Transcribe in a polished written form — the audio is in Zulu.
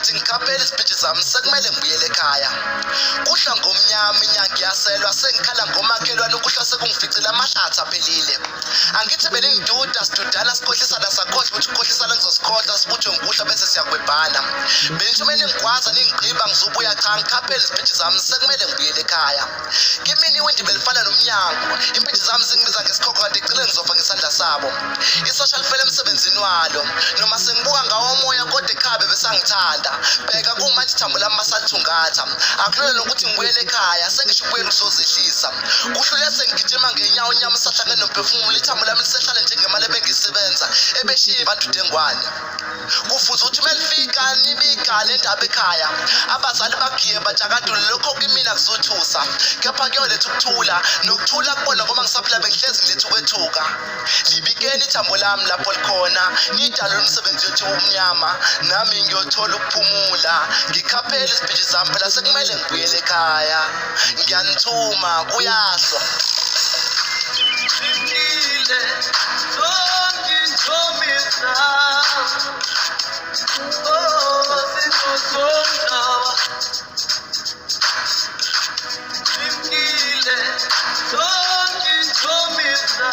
ngathi ngikhaphela isibhiji zami sekumele ngibuyele ekhaya. Kuhla ngomnyama inyanga iyaselwa sengikhala ngomakhelwane ukuhla sekungificile amashatha aphelile. Angithi beningiduda sidudana sikhohlisana sakhohlwa ukuthi ukukhohlisana kuzosikhohla sibuthe ngikuhla bese siyakwebhana. Benitsho meningigwaza ningigqiba ngizobuya cha ngikhaphela isibhiji zami sekumele ngibuyele ekhaya. Kimini iwindi belifana nomnyango. Impiji zami zingibiza ngesikhokho kanti egcine ngizofa ngesandla sabo. Isocial fell emsebenzini walo. Noma sengibuka ngawo umoya kodwa ekhabe besangithanda. Bheka kumanje ithambo lami masalithungatha. Akulona nokuthi ngibuyele ekhaya sengisho ukubuyela ukuzozehlisa. Kuhlule sengigijima ngenyawo inyama isahlangene nomphefumulo ithambo lami lisehlale njengemali ebengisebenza ebeshiya abantu dengwane. Kufuze ukuthi melifika nibika le ndaba ekhaya. Abazali bagiye bajakadule lokho kimina kuzothusa. Kepha kuyoletha ukuthula nokuthula kubona ngoba ngisaphila bengihlezi ngiletha ukwethuka. Libikeni ithambo lami lapho likhona nidalwe umsebenzi wethu omnyama nami ngiyothola ukuphumula. Ngikhaphela isibhiji zami phela sekumele ngibuyele ekhaya. Ngiyanithuma kuyahlwa. Simile songithomisa singozondawa Simile songithomisa